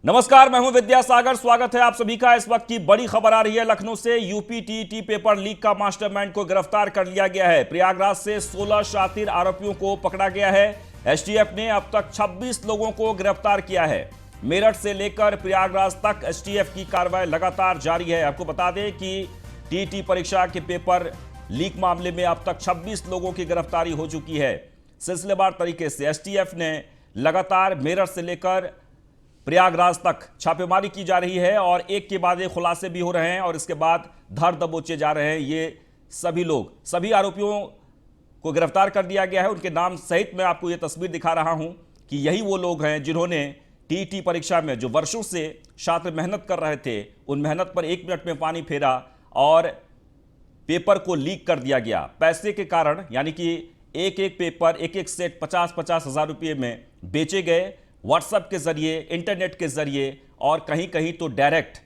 नमस्कार, मैं हूं विद्यासागर। स्वागत है आप सभी का। इस वक्त की बड़ी खबर आ रही है लखनऊ से। यूपी टीईटी पेपर लीक का मास्टरमाइंड को गिरफ्तार कर लिया गया है। प्रयागराज से 16 शातिर आरोपियों को पकड़ा गया है। एसटीएफ ने अब तक 26 लोगों को गिरफ्तार किया है। मेरठ से लेकर प्रयागराज तक एसटीएफ की कार्रवाई लगातार जारी है। आपको बता दें कि टीईटी परीक्षा के पेपर लीक मामले में अब तक 26 लोगों की गिरफ्तारी हो चुकी है। सिलसिलेवार तरीके से एसटीएफ ने लगातार मेरठ से लेकर प्रयागराज तक छापेमारी की जा रही है और एक के बाद एक खुलासे भी हो रहे हैं और इसके बाद धर दबोचे जा रहे हैं। ये सभी लोग, सभी आरोपियों को गिरफ्तार कर दिया गया है। उनके नाम सहित मैं आपको ये तस्वीर दिखा रहा हूं कि यही वो लोग हैं जिन्होंने टीईटी परीक्षा में जो वर्षों से छात्र मेहनत कर रहे थे, उन मेहनत पर 1 मिनट में पानी फेरा और पेपर को लीक कर दिया गया। पैसे के कारण, यानी कि एक एक पेपर, एक एक सेट 50-50 हजार रुपये में बेचे गए। व्हाट्सएप के जरिए, इंटरनेट के जरिए और कहीं कहीं तो डायरेक्ट।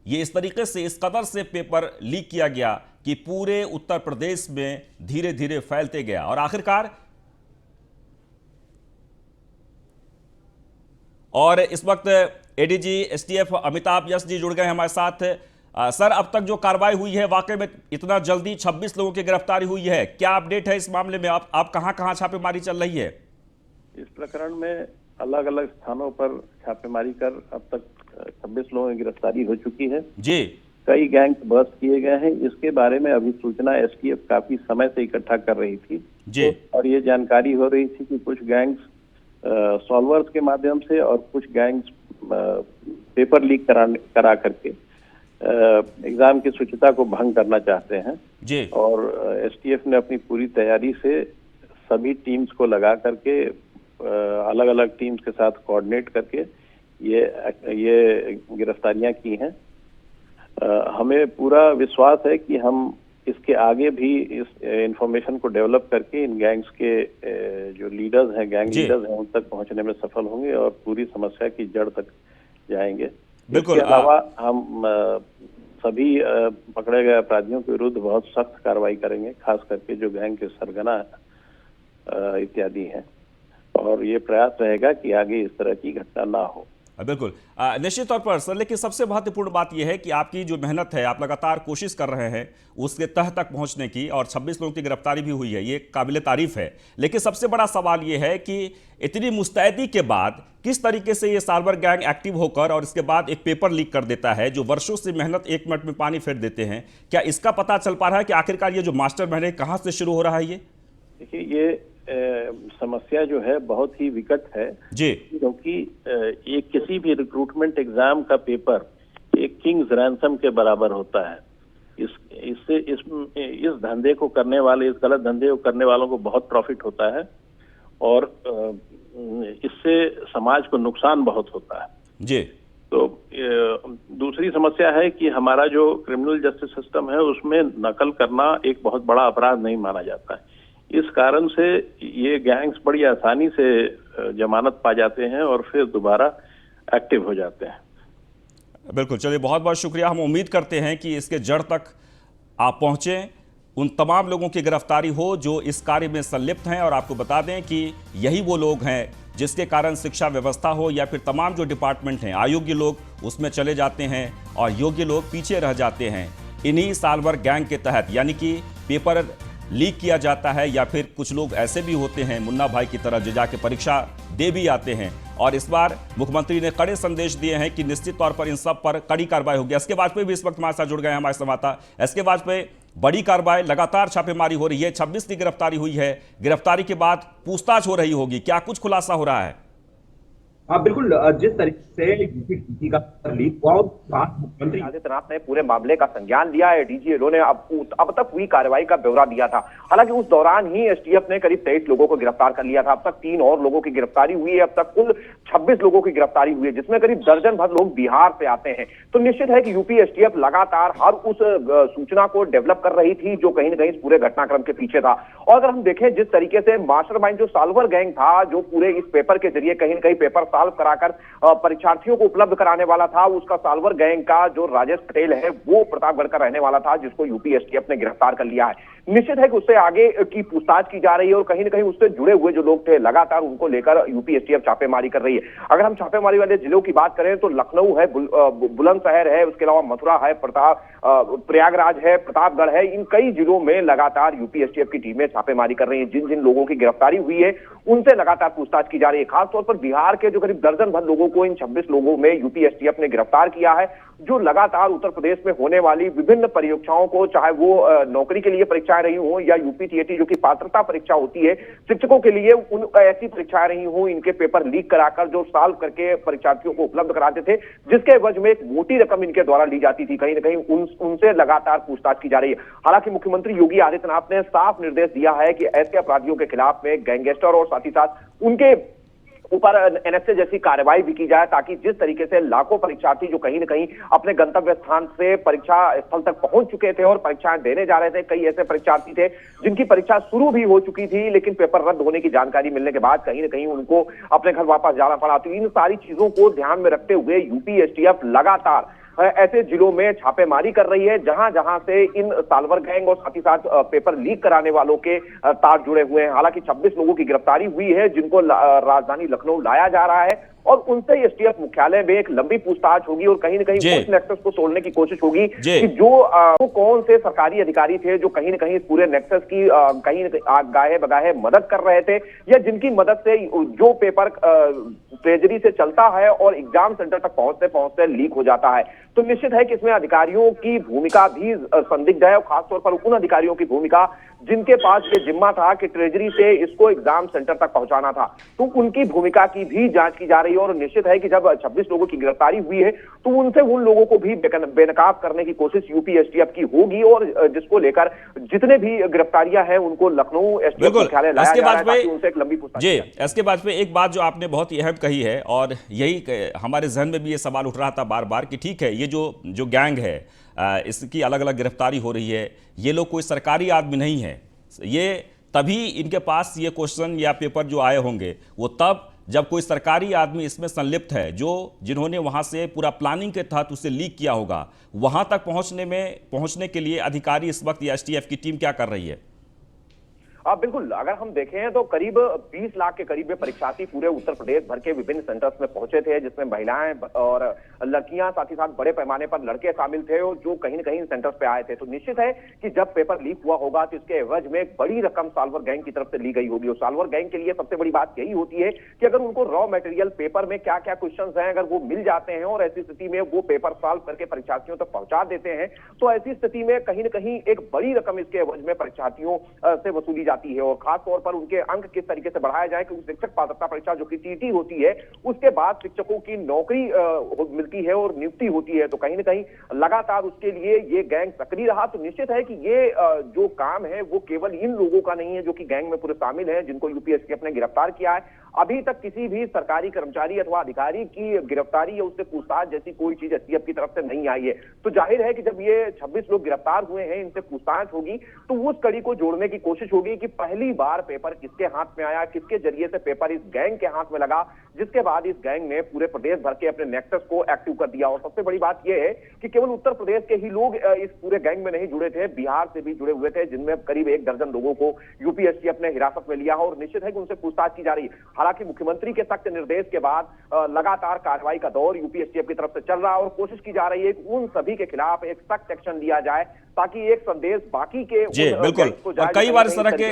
ये इस तरीके से, इस कदर से पेपर लीक किया गया कि पूरे उत्तर प्रदेश में धीरे धीरे फैलते गया और आखिरकार और इस वक्त एडीजी एसटीएफ अमिताभ यश जी जुड़ गए हमारे साथ। सर, अब तक जो कार्रवाई हुई है, वाकई में इतना जल्दी 26 लोगों की गिरफ्तारी हुई है, क्या अपडेट है इस मामले में? आप कहां छापेमारी चल रही है? इस प्रकरण में अलग अलग स्थानों पर छापेमारी कर अब तक 26 लोगों की गिरफ्तारी हो चुकी है जी। कई गैंग्स बस्ट किए गए हैं। इसके बारे में अभी सूचना एसटीएफ काफी समय से इकट्ठा कर रही थी जी। और ये जानकारी हो रही थी कि कुछ गैंग्स सॉल्वर्स के माध्यम से और कुछ गैंग्स पेपर लीक करा करके एग्जाम की शुचिता को भंग करना चाहते हैं जी। और एसटीएफ ने अपनी पूरी तैयारी से सभी टीम्स को लगा करके अलग अलग टीम्स के साथ कोऑर्डिनेट करके ये गिरफ्तारियां की हैं। हमें पूरा विश्वास है कि हम इसके आगे भी इस इंफॉर्मेशन को डेवलप करके इन गैंग्स के जो लीडर्स हैं, गैंग लीडर्स हैं, उन तक पहुंचने में सफल होंगे और पूरी समस्या की जड़ तक जाएंगे। बिल्कुल। इसके अलावा हम सभी पकड़े गए अपराधियों के विरुद्ध बहुत सख्त कार्रवाई करेंगे, खास करके जो गैंग के सरगना इत्यादि हैं, और ये प्रयास रहेगा कि आगे इस तरह की घटना ना हो। बिल्कुल, निश्चित तौर पर सर। लेकिन सबसे महत्वपूर्ण बात यह है कि आपकी जो मेहनत है, आप लगातार कोशिश कर रहे हैं उसके तह तक पहुंचने की और 26 लोगों की गिरफ्तारी भी हुई है, ये काबिले तारीफ है। लेकिन सबसे बड़ा सवाल यह है कि इतनी मुस्तैदी के बाद किस तरीके से ये साइबर गैंग एक्टिव होकर और इसके बाद एक पेपर लीक कर देता है जो वर्षों से मेहनत 1 मिनट में पानी फेर देते हैं। क्या इसका पता चल पा रहा है कि आखिरकार ये जो मास्टरमाइंड है कहाँ से शुरू हो रहा है? ये देखिए, ये समस्या जो है बहुत ही विकट है जी, क्योंकि एक किसी भी रिक्रूटमेंट एग्जाम का पेपर एक किंग्स रैंसम के बराबर होता है। इस धंधे को करने वाले, इस गलत धंधे को करने वालों को बहुत प्रॉफिट होता है और इससे समाज को नुकसान बहुत होता है जी। तो दूसरी समस्या है कि हमारा जो क्रिमिनल जस्टिस सिस्टम है उसमें नकल करना एक बहुत बड़ा अपराध नहीं माना जाता है। इस कारण से ये गैंग्स बड़ी आसानी से जमानत पा जाते हैं और फिर दोबारा एक्टिव हो जाते हैं। बिल्कुल, चलिए, बहुत बहुत शुक्रिया। हम उम्मीद करते हैं कि इसके जड़ तक आप पहुंचें, उन तमाम लोगों की गिरफ्तारी हो जो इस कार्य में संलिप्त हैं। और आपको बता दें कि यही वो लोग हैं जिसके कारण शिक्षा व्यवस्था हो या फिर तमाम जो डिपार्टमेंट हैं, अयोग्य लोग उसमें चले जाते हैं और योग्य लोग पीछे रह जाते हैं। इन्हीं साइबर गैंग के तहत, यानी कि पेपर लीक किया जाता है या फिर कुछ लोग ऐसे भी होते हैं मुन्ना भाई की तरह जो जाके परीक्षा दे भी आते हैं। और इस बार मुख्यमंत्री ने कड़े संदेश दिए हैं कि निश्चित तौर पर इन सब पर कड़ी कार्रवाई होगी। एसके वाजपेयी भी इस वक्त हमारे साथ जुड़ गए हैं, हमारे संवाददाता। एसके वाजपेयी, बड़ी कार्रवाई, लगातार छापेमारी हो रही है, 26 की गिरफ्तारी हुई है। गिरफ्तारी के बाद पूछताछ हो रही होगी, क्या कुछ खुलासा हो रहा है? हाँ बिल्कुल, जिस तरीके से यूपी का लीक हुआ, मुख्यमंत्री आदित्यनाथ ने पूरे मामले का संज्ञान लिया है। डीजी एलो ने अब तक हुई कार्रवाई का ब्यौरा दिया था। हालांकि उस दौरान ही एसटीएफ ने करीब 23 लोगों को गिरफ्तार कर लिया था। अब तक 3 और लोगों की गिरफ्तारी हुई है। अब तक कुल 26 लोगों की गिरफ्तारी हुई है, जिसमें करीब दर्जन भर लोग बिहार से आते हैं। तो निश्चित है कि यूपी एसटीएफ लगातार हर उस सूचना को डेवलप कर रही थी जो कहीं ना कहीं इस पूरे घटनाक्रम के पीछे था। और अगर हम देखें जिस तरीके से मास्टरमाइंड जो साल्वर गैंग था, जो पूरे इस पेपर के जरिए कहीं ना कहीं पेपर सॉल्व कराकर परीक्षार्थियों को उपलब्ध कराने वाला था, उसका साल्वर गैंग का जो राजेश पटेल है वो प्रतापगढ़ का रहने वाला था, जिसको यूपी एसटीएफ ने गिरफ्तार कर लिया है। निश्चित है कि उससे आगे की पूछताछ की जा रही है और कहीं ना कहीं उससे जुड़े हुए जो लोग थे लगातार उनको लेकर यूपी एसटीएफ छापेमारी कर रही है। अगर हम छापेमारी वाले जिलों की बात करें तो लखनऊ है, बुलंदशहर है, उसके अलावा मथुरा है, प्रयागराज है, प्रतापगढ़ है, इन कई जिलों में लगातार यूपी एसटीएफ की टीमें छापेमारी कर रही है। जिन जिन लोगों की गिरफ्तारी हुई है उनसे लगातार पूछताछ की जा रही है। खासतौर पर बिहार के जो करीब दर्जन भर लोगों को इन 26 लोगों में यूपी एसटीएफ ने गिरफ्तार किया है, जो लगातार उत्तर प्रदेश में होने वाली विभिन्न परीक्षाओं को, चाहे वो नौकरी के लिए परीक्षाएं रही हो या यूपी टीएटी जो कि पात्रता परीक्षा होती है शिक्षकों के लिए, उन ऐसी परीक्षाएं रही हो, इनके पेपर लीक कराकर जो सॉल्व करके परीक्षार्थियों को उपलब्ध कराते थे, जिसके एवज में एक मोटी रकम इनके द्वारा ली जाती थी, कहीं ना कहीं उनसे लगातार पूछताछ की जा रही है। हालांकि मुख्यमंत्री योगी आदित्यनाथ ने साफ निर्देश दिया है कि ऐसे अपराधियों के खिलाफ में गैंगस्टर और साथ ही साथ उनके ऊपर एनएसए जैसी कार्रवाई भी की जाए, ताकि जिस तरीके से लाखों परीक्षार्थी जो कहीं न कहीं अपने गंतव्य स्थान से परीक्षा स्थल तक पहुंच चुके थे और परीक्षाएं देने जा रहे थे, कई ऐसे परीक्षार्थी थे जिनकी परीक्षा शुरू भी हो चुकी थी लेकिन पेपर रद्द होने की जानकारी मिलने के बाद कहीं न कहीं उनको अपने घर वापस जाना पड़ा। तो इन सारी चीजों को ध्यान में रखते हुए यूपी एसटीएफ लगातार ऐसे जिलों में छापेमारी कर रही है जहां जहां से इन साल्वर गैंग और साथ ही साथ पेपर लीक कराने वालों के तार जुड़े हुए हैं। हालांकि 26 लोगों की गिरफ्तारी हुई है जिनको राजधानी लखनऊ लाया जा रहा है और उनसे एसटीएफ मुख्यालय में एक लंबी पूछताछ होगी और कहीं न कहीं उस नेक्सस को तोड़ने की कोशिश होगी कि जो कौन से सरकारी अधिकारी थे जो कहीं न कहीं इस पूरे नेक्सस की कहीं न कहीं गाहे बगाहे मदद कर रहे थे, या जिनकी मदद से जो पेपर ट्रेजरी से चलता है और एग्जाम सेंटर तक पहुंचते पहुंचते लीक हो जाता है। तो निश्चित है कि इसमें अधिकारियों की भूमिका भी संदिग्ध है और खासतौर पर उन अधिकारियों की भूमिका जिनके पास ये जिम्मा था कि ट्रेजरी से इसको एग्जाम सेंटर तक पहुंचाना था, तो उनकी भूमिका की भी जांच की जा रही है। और निश्चित है कि जब 26 लोगों की गिरफ्तारी हुई है तो उनसे उन लोगों को भी बेनकाब करने की कोशिश यूपी एसटीएफ की होगी और जिसको लेकर जितने भी गिरफ्तारियां हैं उनको लखनऊ एसटीएफ मुख्यालय लाया जा रहा है ताकि उनसे एक लंबी पूछताछ। जी, इसके बाद में एक बात जो आपने बहुत ही अहम कही है और यही हमारे जहन में भी ये सवाल उठ रहा था बार बार कि ठीक है, ये जो गैंग है इसकी अलग अलग गिरफ्तारी हो रही है, ये लोग कोई सरकारी आदमी नहीं है, ये तभी इनके पास ये क्वेश्चन या पेपर जो आए होंगे वो तब जब कोई सरकारी आदमी इसमें संलिप्त है, जिन्होंने वहां से पूरा प्लानिंग के तहत उसे लीक किया होगा। वहां तक पहुंचने के लिए अधिकारी इस वक्त या एसटीएफ की टीम क्या कर रही है? बिल्कुल, अगर हम देखें तो करीब 20 लाख के करीब परीक्षार्थी पूरे उत्तर प्रदेश भर के विभिन्न सेंटर्स में पहुंचे थे, जिसमें महिलाएं और लड़कियां साथ ही साथ बड़े पैमाने पर लड़के शामिल थे और जो कहीं न कहीं सेंटर्स पे आए थे। तो निश्चित है कि जब पेपर लीक हुआ होगा तो इसके एवज में एक बड़ी रकम साल्वर गैंग की तरफ से ली गई होगी। और साल्वर गैंग के लिए सबसे बड़ी बात यही होती है कि अगर उनको रॉ मटेरियल पेपर में क्या क्या क्वेश्चन हैं अगर वो मिल जाते हैं और ऐसी स्थिति में वो पेपर सॉल्व करके परीक्षार्थियों तक पहुंचा देते हैं, तो ऐसी स्थिति में कहीं न कहीं एक बड़ी रकम इसके एवज में परीक्षार्थियों से वसूली जाती है। और खासतौर पर उनके अंक किस तरीके से बढ़ाया जाए, क्योंकि शिक्षक पात्रता परीक्षा जो कि टीटी होती है उसके बाद शिक्षकों की नौकरी मिलती है और नियुक्ति होती है, तो कहीं ना कहीं लगातार उसके लिए ये गैंग सक्रिय रहा। तो निश्चित है कि ये जो काम है वो केवल इन लोगों का नहीं है जो कि गैंग में पूरे शामिल है, जिनको यूपीएससी ने गिरफ्तार किया है। अभी तक किसी भी सरकारी कर्मचारी अथवा अधिकारी की गिरफ्तारी या उससे पूछताछ जैसी कोई चीज एसटीएफ की तरफ से नहीं आई है। तो जाहिर है कि जब ये 26 लोग गिरफ्तार हुए हैं, इनसे पूछताछ होगी तो उस कड़ी को जोड़ने की कोशिश होगी कि पहली बार पेपर किसके हाथ में आया, किसके जरिए से पेपर इस गैंग के हाथ में लगा, जिसके बाद इस गैंग ने पूरे प्रदेश भर के अपने नेक्सस को एक्टिव कर दिया। और सबसे बड़ी बात यह है कि केवल उत्तर प्रदेश के ही लोग इस पूरे गैंग में नहीं जुड़े थे, बिहार से भी जुड़े हुए थे, जिनमें करीब 1 दर्जन लोगों को यूपीएससी ने हिरासत में लिया और निश्चित है कि उनसे पूछताछ की जा रही है। हालांकि मुख्यमंत्री के सख्त निर्देश के बाद लगातार कार्रवाई का दौर यूपीएससी की तरफ से चल रहा है और कोशिश की जा रही है कि उन सभी के खिलाफ एक सख्त एक्शन लिया जाए ताकि एक संदेश बाकी के बिल्कुल। और कई बार इस तरह के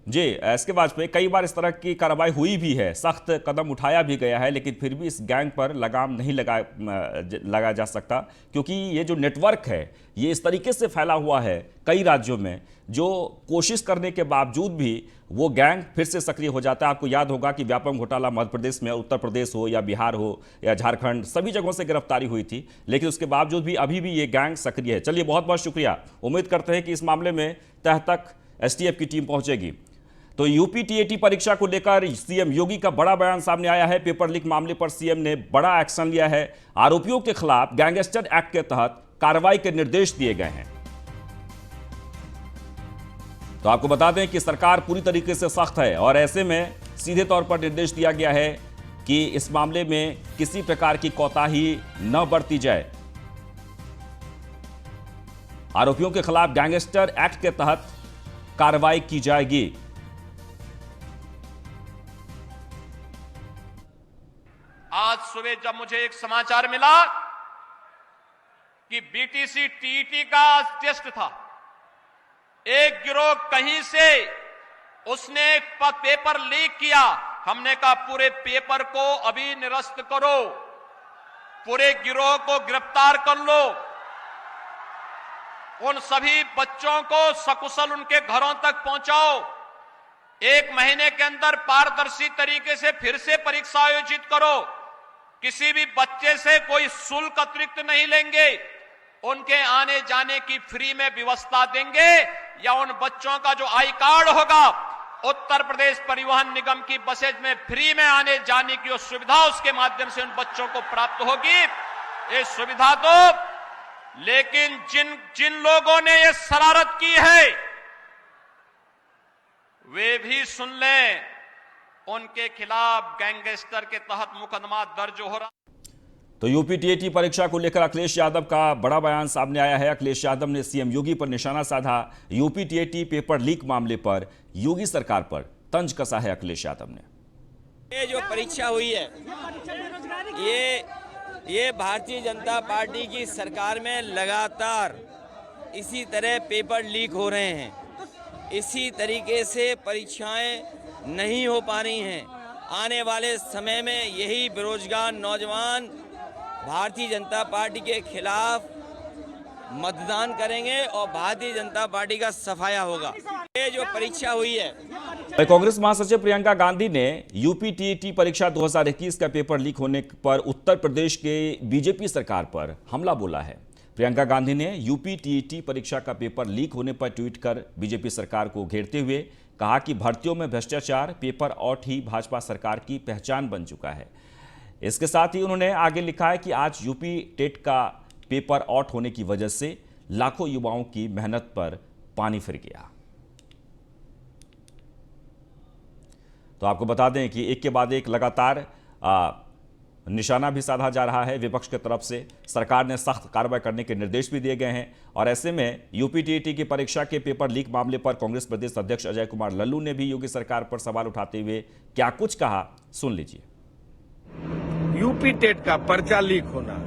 इसके बाद पे कई बार इस तरह की कार्रवाई हुई भी है, सख्त कदम उठाया भी गया है, लेकिन फिर भी इस गैंग पर लगाम नहीं लगा जा सकता, क्योंकि ये जो नेटवर्क है ये इस तरीके से फैला हुआ है कई राज्यों में, जो कोशिश करने के बावजूद भी वो गैंग फिर से सक्रिय हो जाता है। आपको याद होगा कि व्यापम घोटाला मध्य प्रदेश में, उत्तर प्रदेश हो या बिहार हो या झारखंड, सभी जगहों से गिरफ्तारी हुई थी, लेकिन उसके बावजूद भी अभी भी ये गैंग सक्रिय है। चलिए, बहुत बहुत शुक्रिया। उम्मीद करते हैं कि इस मामले में तह तक एसटीएफ की टीम पहुंचेगी। तो यूपी टीएटी परीक्षा को लेकर सीएम योगी का बड़ा बयान सामने आया है। पेपर लीक मामले पर सीएम ने बड़ा एक्शन लिया है। आरोपियों के खिलाफ गैंगस्टर एक्ट के तहत कार्रवाई के निर्देश दिए गए हैं। तो आपको बता दें कि सरकार पूरी तरीके से सख्त है और ऐसे में सीधे तौर पर निर्देश दिया गया है कि इस मामले में किसी प्रकार की कोताही न बरती जाए। आरोपियों के खिलाफ गैंगस्टर एक्ट के तहत कार्रवाई की जाएगी। आज सुबह जब मुझे एक समाचार मिला कि बीटीसी टीईटी का आज टेस्ट था, एक गिरोह कहीं से उसने पेपर लीक किया। हमने कहा पूरे पेपर को अभी निरस्त करो, पूरे गिरोह को गिरफ्तार कर लो, उन सभी बच्चों को सकुशल उनके घरों तक पहुंचाओ। 1 महीने के अंदर पारदर्शी तरीके से फिर से परीक्षा आयोजित करो। किसी भी बच्चे से कोई शुल्क अतिरिक्त नहीं लेंगे, उनके आने जाने की फ्री में व्यवस्था देंगे, या उन बच्चों का जो आई कार्ड होगा उत्तर प्रदेश परिवहन निगम की बसेज में फ्री में आने जाने की सुविधा उसके माध्यम से उन बच्चों को प्राप्त होगी। ये सुविधा तो, लेकिन जिन लोगों ने ये शरारत की है वे भी सुन लें, उनके खिलाफ गैंगस्टर के तहत मुकदमा दर्ज हो रहा। तो यूपी टीएटी परीक्षा को लेकर अखिलेश यादव का बड़ा बयान सामने आया है। अखिलेश यादव ने सीएम योगी पर निशाना साधा। यूपी टीएटी पेपर लीक मामले पर योगी सरकार पर तंज कसा है अखिलेश यादव ने। ये जो परीक्षा हुई है ये भारतीय जनता पार्टी की सरकार में लगातार इसी तरह पेपर लीक हो रहे हैं। इसी तरीके से परीक्षाएं नहीं हो पा रही हैं। आने वाले समय में यही बेरोजगार नौजवान भारतीय जनता पार्टी के खिलाफ मतदान करेंगे और भारतीय जनता पार्टी का सफाया होगा। ये जो परीक्षा हुई है, कांग्रेस महासचिव प्रियंका गांधी ने यूपी टीईटी परीक्षा 2021 का पेपर लीक होने पर उत्तर प्रदेश के बीजेपी सरकार पर हमला बोला है। प्रियंका गांधी ने यूपी टीईटी परीक्षा का पेपर लीक होने पर ट्वीट कर बीजेपी सरकार को घेरते हुए कहा कि भर्तियों में भ्रष्टाचार, पेपर आउट ही भाजपा सरकार की पहचान बन चुका है। इसके साथ ही उन्होंने आगे लिखा है कि आज यूपी टेट का पेपर आउट होने की वजह से लाखों युवाओं की मेहनत पर पानी फिर गया। तो आपको बता दें कि एक के बाद एक लगातार निशाना भी साधा जा रहा है विपक्ष की तरफ से। सरकार ने सख्त कार्रवाई करने के निर्देश भी दिए गए हैं और ऐसे में यूपी टीईटी की परीक्षा के पेपर लीक मामले पर कांग्रेस प्रदेश अध्यक्ष अजय कुमार लल्लू ने भी योगी सरकार पर सवाल उठाते हुए क्या कुछ कहा, सुन लीजिए। यूपी टेट का पर्चा लीक होना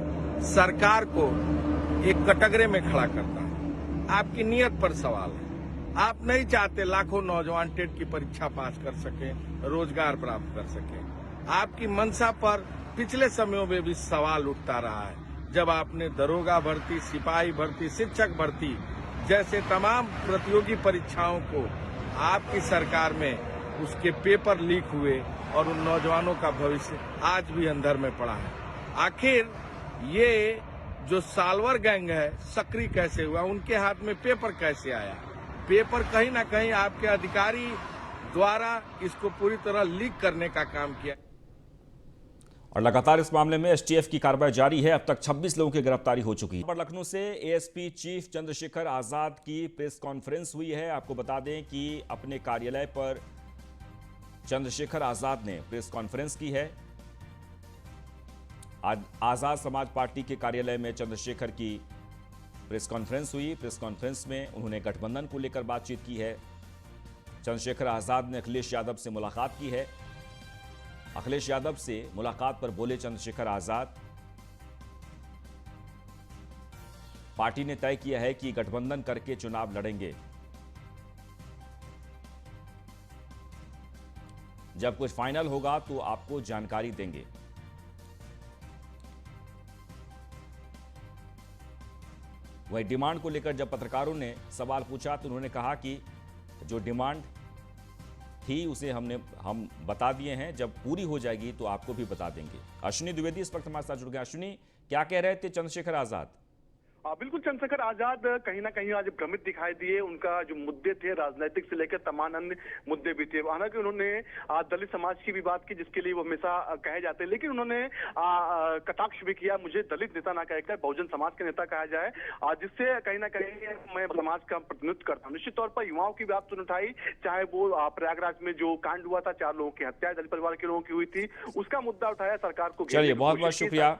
सरकार को एक कटघरे में खड़ा करता है। आपकी नीयत पर सवाल है। आप नहीं चाहते लाखों नौजवान टेट की परीक्षा पास कर सके, रोजगार प्राप्त कर सके। आपकी मंशा पर पिछले समयों में भी सवाल उठता रहा है। जब आपने दरोगा भर्ती, सिपाही भर्ती, शिक्षक भर्ती जैसे तमाम प्रतियोगी परीक्षाओं को आपकी सरकार में उसके पेपर लीक हुए और उन नौजवानों का भविष्य आज भी अंधेरे में पड़ा है। आखिर ये जो सालवर गैंग है सक्रिय कैसे हुआ, उनके हाथ में पेपर कैसे आया? पेपर कहीं ना कहीं आपके अधिकारी द्वारा इसको पूरी तरह लीक करने का काम किया। और लगातार इस मामले में एसटीएफ की कार्रवाई जारी है। अब तक 26 लोगों की गिरफ्तारी हो चुकी है। लखनऊ से एएसपी चीफ चंद्रशेखर आजाद की प्रेस कॉन्फ्रेंस हुई है। आपको बता दें कि अपने कार्यालय पर चंद्रशेखर आजाद ने प्रेस कॉन्फ्रेंस की है। आज आजाद समाज पार्टी के कार्यालय में चंद्रशेखर की प्रेस कॉन्फ्रेंस हुई। प्रेस कॉन्फ्रेंस में उन्होंने गठबंधन को लेकर बातचीत की है। चंद्रशेखर आजाद ने अखिलेश यादव से मुलाकात की है। अखिलेश यादव से मुलाकात पर बोले चंद्रशेखर आजाद, पार्टी ने तय किया है कि गठबंधन करके चुनाव लड़ेंगे। जब कुछ फाइनल होगा तो आपको जानकारी देंगे। वही डिमांड को लेकर जब पत्रकारों ने सवाल पूछा तो उन्होंने कहा कि जो डिमांड थी उसे हम बता दिए हैं, जब पूरी हो जाएगी तो आपको भी बता देंगे। अश्विनी द्विवेदी इस वक्त हमारे साथ जुड़ गए। अश्विनी, क्या कह रहे थे चंद्रशेखर आजाद? बिल्कुल, चंद्रशेखर आजाद कहीं ना कहीं आज भ्रमित दिखाई दिए। उनका जो मुद्दे थे राजनीतिक से लेकर तमाम अन्य मुद्दे भी थे। हालांकि उन्होंने दलित समाज की भी बात की, जिसके लिए वो हमेशा कहे जाते हैं, लेकिन उन्होंने कटाक्ष भी किया, मुझे दलित नेता ना कहकर बहुजन समाज के नेता कहा जाए, जिससे कहीं ना कहीं मैं समाज का प्रतिनिधित्व करता हूँ। निश्चित तौर पर युवाओं की बात उठाई, चाहे वो प्रयागराज में जो कांड हुआ था, 4 लोगों की हत्या दलित परिवार के लोगों की हुई थी, उसका मुद्दा उठाया, सरकार को। चलिए, बहुत बहुत शुक्रिया।